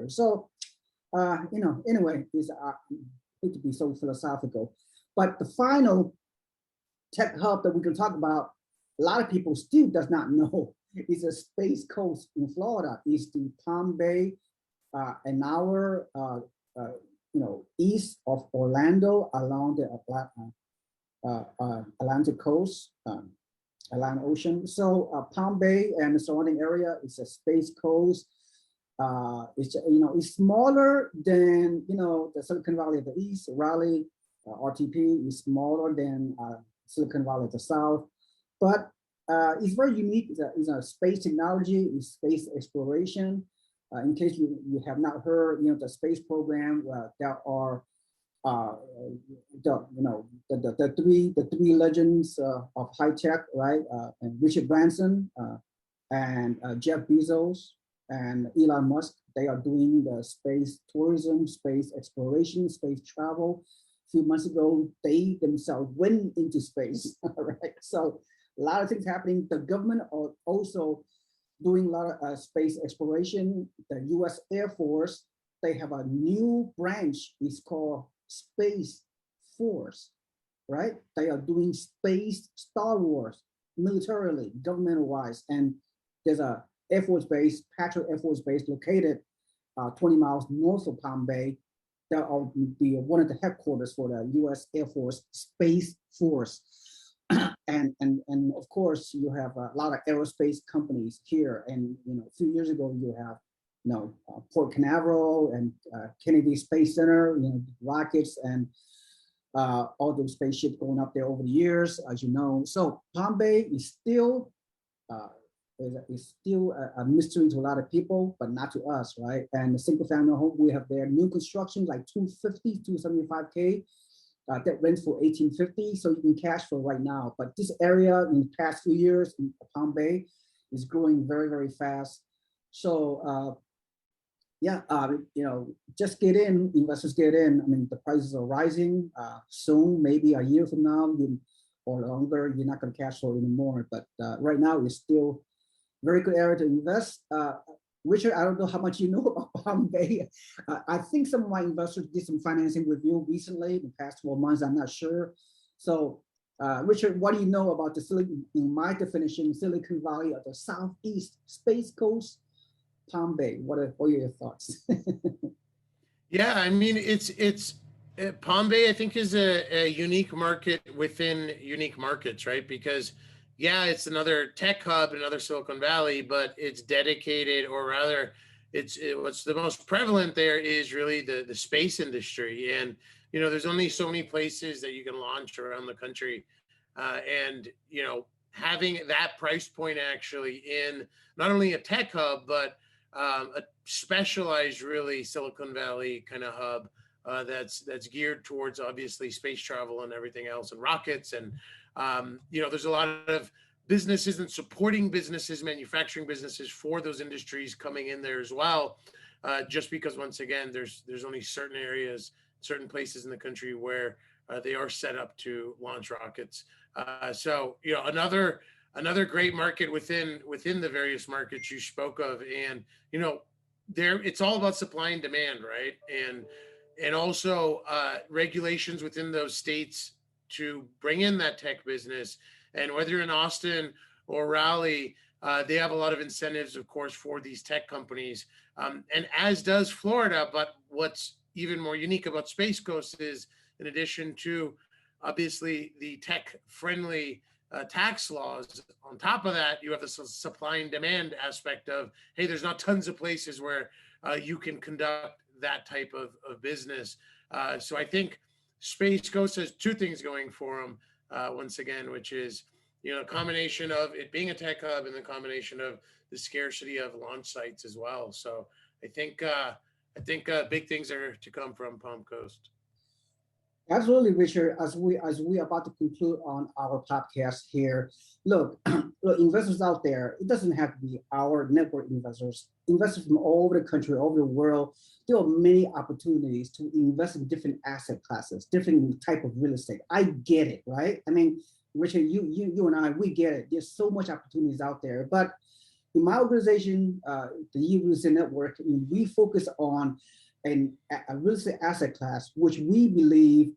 chapter. So, anyway, it's hate to be so philosophical, but the final tech hub that we can talk about, a lot of people still does not know, is a Space Coast in Florida. It's the Palm Bay, an hour, east of Orlando along the Atlantic coast, Atlantic Ocean. So Palm Bay and the surrounding area is a Space Coast. It's smaller than the Silicon Valley of the East. Raleigh, RTP is smaller than Silicon Valley of the South, but it's very unique. It's a space technology, it's space exploration. In case you have not heard, the space program, there are the three legends of high tech, right? And Richard Branson and Jeff Bezos and Elon Musk. They are doing the space tourism, space exploration, space travel. A few months ago, they themselves went into space, right? So a lot of things happening. The government are also doing a lot of space exploration. The U.S. Air Force, they have a new branch. It's called Space Force, right? They are doing space Star Wars militarily, governmental-wise. And there's a Air Force base, Patrick Air Force Base, located 20 miles north of Palm Bay. That will be one of the headquarters for the U.S. Air Force Space Force. And of course, you have a lot of aerospace companies here. And a few years ago, you have Port Canaveral and Kennedy Space Center, rockets and all those spaceships going up there over the years, as you know. So Palm Bay is still a mystery to a lot of people, but not to us, right? And the single family home, we have their new construction, like 250, 275K. That rents for $1,850, so you can cash flow right now. But this area in the past few years in Palm Bay is growing very, very fast. So just get in, investors get in. I mean, the prices are rising. Soon, maybe a year from now or longer, you're not going to cash flow anymore. But right now, it's still very good area to invest. Richard, I don't know how much you know about Palm Bay. I think some of my investors did some financing with you recently, in the past 12 months, I'm not sure. So, Richard, what do you know about in my definition, Silicon Valley of the Southeast, Space Coast, Palm Bay? What are your thoughts? Yeah, I mean, it's Palm Bay, I think, is a unique market within unique markets, right? Because yeah, it's another tech hub, another Silicon Valley, but it's dedicated, or rather, what's the most prevalent there is really the space industry. And, there's only so many places that you can launch around the country. And, having that price point actually in not only a tech hub, but a specialized really Silicon Valley kind of hub that's geared towards obviously space travel and everything else and rockets. And there's a lot of businesses and supporting businesses, manufacturing businesses for those industries coming in there as well. Just because once again, there's only certain areas, certain places in the country where they are set up to launch rockets. So another great market within the various markets you spoke of, and it's all about supply and demand, right? And also regulations within those states to bring in that tech business. And whether you're in Austin or Raleigh, they have a lot of incentives, of course, for these tech companies, and as does Florida. But what's even more unique about Space Coast is, in addition to obviously the tech-friendly tax laws, on top of that, you have the supply and demand aspect of, hey, there's not tons of places where you can conduct that type of business. So I think Space Coast has two things going for them, once again, which is, a combination of it being a tech hub and the combination of the scarcity of launch sites as well. So I think big things are to come from Palm Coast. Absolutely, Richard. As we about to conclude on our podcast here, look, investors out there, it doesn't have to be our network investors from all over the country, all over the world. There are many opportunities to invest in different asset classes, different type of real estate. I get it, right? I mean, Richard, you and I, we get it. There's so much opportunities out there, but in my organization, the Yee Real Estate Network, we focus on a real estate asset class, which we believe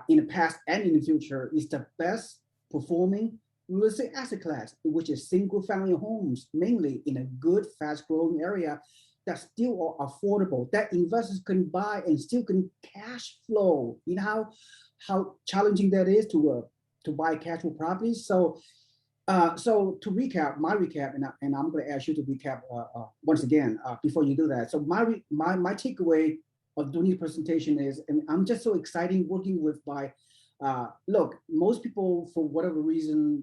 in the past and in the future is the best performing real estate asset class, which is single family homes, mainly in a good, fast growing area that still are affordable, that investors can buy and still can cash flow. You know how challenging that is to buy cash flow properties. So to recap, my recap, and I'm going to ask you to recap once again before you do that. So my takeaway of doing the presentation is, and I'm just so excited working with look, most people for whatever reason,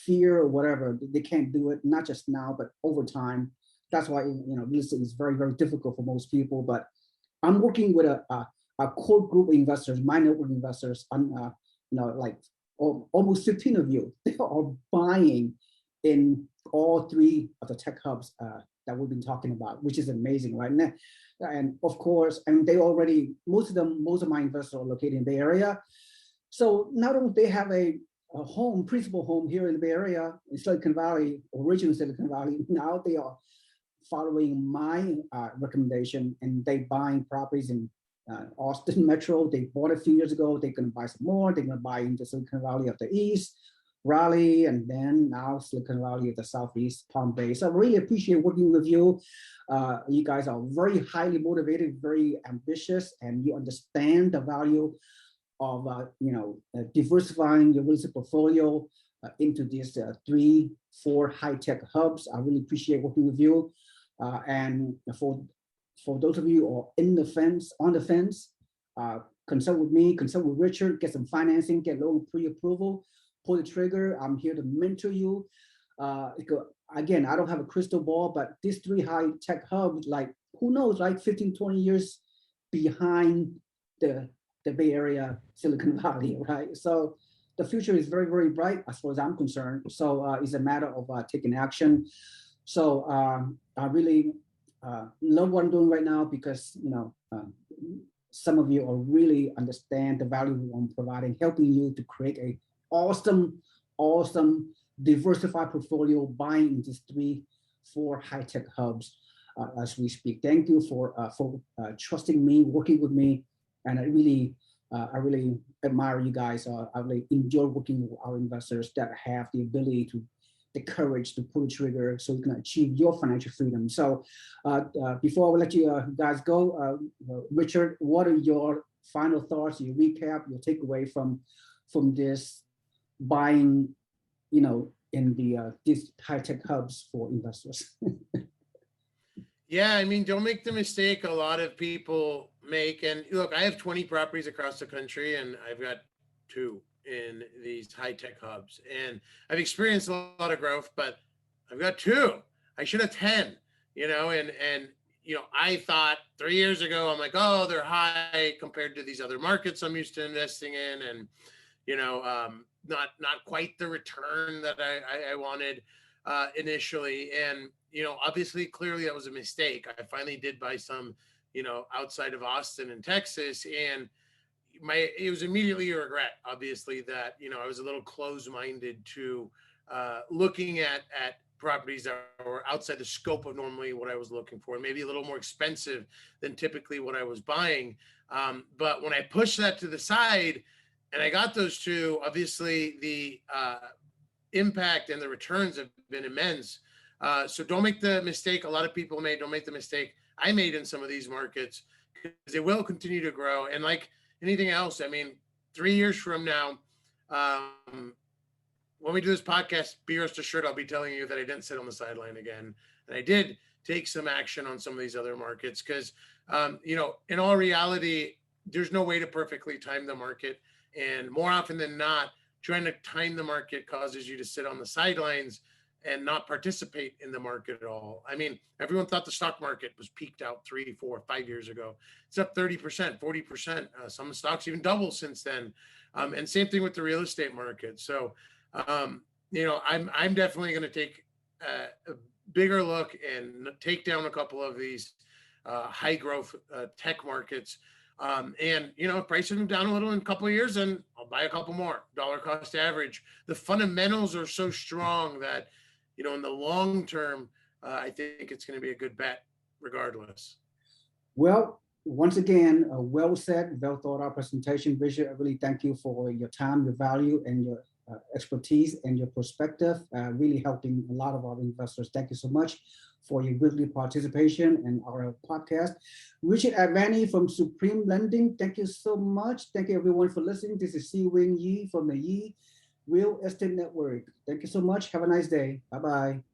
fear or whatever, they can't do it, not just now, but over time. That's why, real estate is very, very difficult for most people. But I'm working with a core group of investors, my network investors, like almost 15 of you, they are buying in all three of the tech hubs that we've been talking about, which is amazing, right? And of course, and they already, most of my investors are located in the Bay Area. So not only they have a principal home here in the Bay Area, in Silicon Valley, original Silicon Valley, now they are following my recommendation, and they buying properties in Austin Metro. They bought a few years ago. They're going to buy some more. They're going to buy in the Silicon Valley of the East, Raleigh, and then now Silicon Valley of the Southeast, Palm Bay. So I really appreciate working with you. You guys are very highly motivated, very ambitious, and you understand the value of diversifying your real estate portfolio into these 3-4 high-tech hubs. I really appreciate working with you. And for those of you who are on the fence, consult with me, consult with Richard, get some financing, get loan pre-approval, pull the trigger. I'm here to mentor you. Again, I don't have a crystal ball, but these 3 high-tech hubs, like who knows, like 15, 20 years behind the Bay Area, Silicon Valley, right? So the future is very, very bright as far as I'm concerned. So it's a matter of taking action. So I really love what I'm doing right now because, some of you are really understand the value I'm providing, helping you to create a awesome diversified portfolio, buying these 3-4 high-tech hubs as we speak. Thank you for trusting me, working with me, and I really admire you guys. I really enjoy working with our investors that have the ability the courage to pull the trigger so you can achieve your financial freedom. So before I let you guys go, Richard, what are your final thoughts, your recap, your takeaway from this buying, in these high-tech hubs for investors? Yeah, I mean, don't make the mistake a lot of people make. And look, I have 20 properties across the country, and I've got 2 in these high-tech hubs, and I've experienced a lot of growth, but I've got 2. I should have 10, and I thought 3 years ago, I'm like, oh, they're high compared to these other markets I'm used to investing in, and not quite the return that I wanted initially. And obviously, clearly that was a mistake. I finally did buy some outside of Austin and Texas, and it was immediately a regret, obviously, that I was a little closed-minded to looking at properties that were outside the scope of normally what I was looking for, and maybe a little more expensive than typically what I was buying. But when I pushed that to the side and I got those 2, obviously the impact and the returns have been immense. So don't make the mistake a lot of people made. Don't make the mistake I made in some of these markets, because they will continue to grow. And like anything else, I mean, 3 years from now, when we do this podcast, be rest assured I'll be telling you that I didn't sit on the sideline again, and I did take some action on some of these other markets. Because in all reality, there's no way to perfectly time the market, and more often than not, trying to time the market causes you to sit on the sidelines and not participate in the market at all. I mean, everyone thought the stock market was peaked out 3, 4, 5 years ago. It's up 30%, 40%. Some stocks even double since then. And same thing with the real estate market. So, I'm definitely going to take a bigger look and take down a couple of these high growth tech markets. And if prices move down a little in a couple of years, then I'll buy a couple more. Dollar cost average. The fundamentals are so strong that in the long term, I think it's going to be a good bet regardless. Well, once again, well said, well thought out presentation, Richard. I really thank you for your time, your value, and your expertise and your perspective, really helping a lot of our investors. Thank you so much for your weekly participation in our podcast. Richard.advani from Supreme Lending, thank you so much. Thank you everyone for listening. This is SeeWing Yee from the Yee Real Estate Network. Thank you so much. Have a nice day. Bye-bye.